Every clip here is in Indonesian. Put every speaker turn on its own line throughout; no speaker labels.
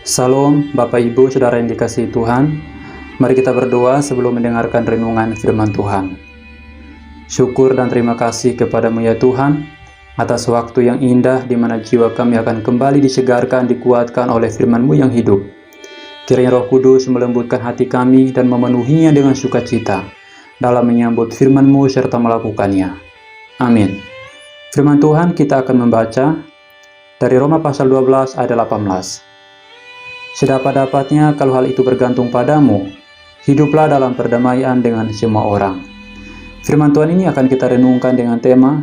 Salam Bapak Ibu Saudara yang dikasihi Tuhan. Mari kita berdoa sebelum mendengarkan renungan firman Tuhan. Syukur dan terima kasih kepadamu ya Tuhan, atas waktu yang indah di mana jiwa kami akan kembali disegarkan, dikuatkan oleh firman-Mu yang hidup. Kiranya Roh Kudus melembutkan hati kami dan memenuhinya dengan sukacita dalam menyambut firman-Mu serta melakukannya. Amin. Firman Tuhan kita akan membaca dari Roma pasal 12 ayat 18. Sedapat-dapatnya kalau hal itu bergantung padamu, hiduplah dalam perdamaian dengan semua orang. Firman Tuhan ini akan kita renungkan dengan tema,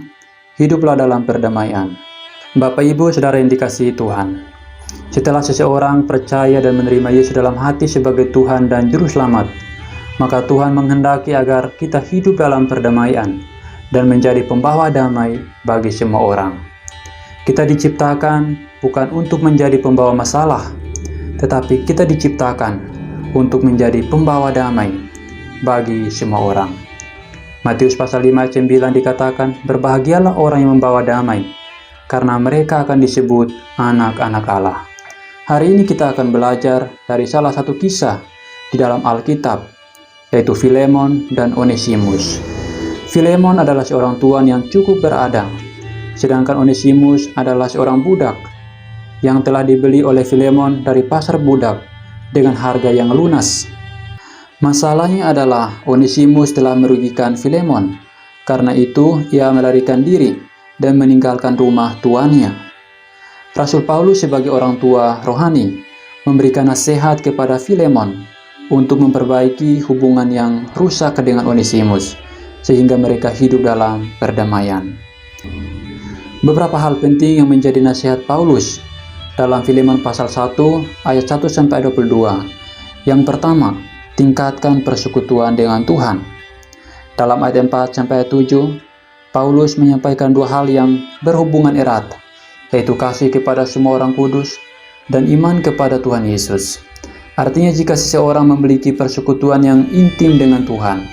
hiduplah dalam perdamaian. Bapak Ibu Saudara yang dikasihi Tuhan, setelah seseorang percaya dan menerima Yesus dalam hati sebagai Tuhan dan Juru Selamat, maka Tuhan menghendaki agar kita hidup dalam perdamaian dan menjadi pembawa damai bagi semua orang. Kita diciptakan bukan untuk menjadi pembawa masalah, tetapi kita diciptakan untuk menjadi pembawa damai bagi semua orang. Matius pasal 5 ayat 9 dikatakan, berbahagialah orang yang membawa damai, karena mereka akan disebut anak-anak Allah. Hari ini kita akan belajar dari salah satu kisah di dalam Alkitab, yaitu Filemon dan Onesimus. Filemon adalah seorang tuan yang cukup beradab, sedangkan Onesimus adalah seorang budak yang telah dibeli oleh Filemon dari pasar budak dengan harga yang lunas. Masalahnya adalah Onesimus telah merugikan Filemon. Karena itu ia melarikan diri dan meninggalkan rumah tuannya. Rasul Paulus sebagai orang tua rohani memberikan nasihat kepada Filemon untuk memperbaiki hubungan yang rusak dengan Onesimus sehingga mereka hidup dalam perdamaian. Beberapa hal penting yang menjadi nasihat Paulus dalam Filemon pasal 1 ayat 1-22. Yang pertama, tingkatkan persekutuan dengan Tuhan. Dalam ayat 4-7, Paulus menyampaikan dua hal yang berhubungan erat, yaitu kasih kepada semua orang kudus dan iman kepada Tuhan Yesus. Artinya jika seseorang memiliki persekutuan yang intim dengan Tuhan,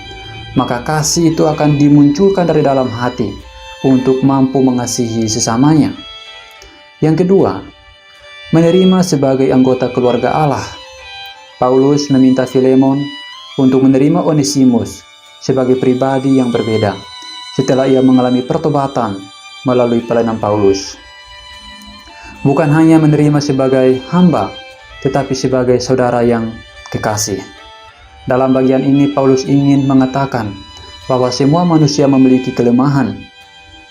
maka kasih itu akan dimunculkan dari dalam hati untuk mampu mengasihi sesamanya. Yang kedua, menerima sebagai anggota keluarga Allah. Paulus meminta Filemon untuk menerima Onesimus sebagai pribadi yang berbeda setelah ia mengalami pertobatan melalui pelayanan Paulus. Bukan hanya menerima sebagai hamba, tetapi sebagai saudara yang kekasih. Dalam bagian ini Paulus ingin mengatakan bahwa semua manusia memiliki kelemahan,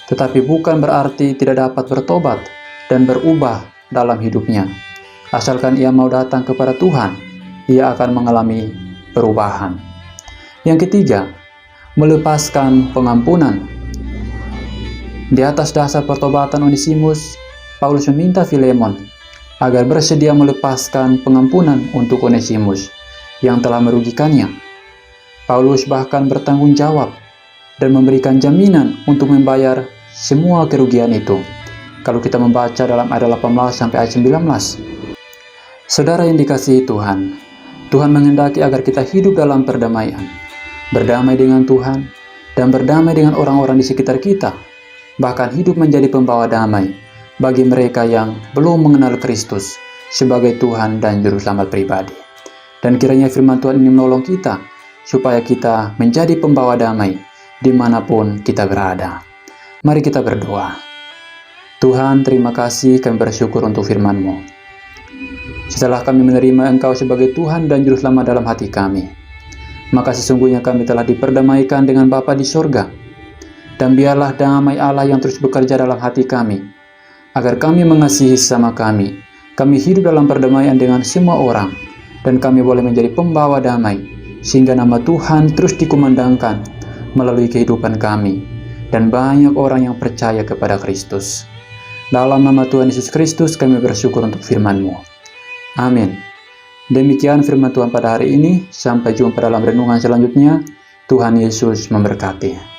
tetapi bukan berarti tidak dapat bertobat dan berubah dalam hidupnya. Asalkan ia mau datang kepada Tuhan, ia akan mengalami perubahan. Yang ketiga, melepaskan pengampunan. Di atas dasar pertobatan Onesimus, Paulus meminta Filemon agar bersedia melepaskan pengampunan untuk Onesimus yang telah merugikannya. Paulus bahkan bertanggung jawab dan memberikan jaminan untuk membayar semua kerugian itu. Kalau kita membaca dalam ayat 18 sampai ayat 19. Saudara yang dikasihi Tuhan, Tuhan menghendaki agar kita hidup dalam perdamaian, berdamai dengan Tuhan dan berdamai dengan orang-orang di sekitar kita, bahkan hidup menjadi pembawa damai bagi mereka yang belum mengenal Kristus sebagai Tuhan dan Juru Selamat pribadi. Dan kiranya firman Tuhan ini menolong kita supaya kita menjadi pembawa damai dimanapun kita berada. Mari kita berdoa. Tuhan, terima kasih, kami bersyukur untuk firman-Mu. Setelah kami menerima Engkau sebagai Tuhan dan Juru Selamat dalam hati kami, maka sesungguhnya kami telah diperdamaikan dengan Bapa di sorga. Dan biarlah damai Allah yang terus bekerja dalam hati kami, agar kami mengasihi sesama kami hidup dalam perdamaian dengan semua orang, dan kami boleh menjadi pembawa damai, sehingga nama Tuhan terus dikumandangkan melalui kehidupan kami, dan banyak orang yang percaya kepada Kristus. Dalam nama Tuhan Yesus Kristus kami bersyukur untuk firman-Mu. Amin. Demikian firman Tuhan pada hari ini. Sampai jumpa dalam renungan selanjutnya. Tuhan Yesus memberkati.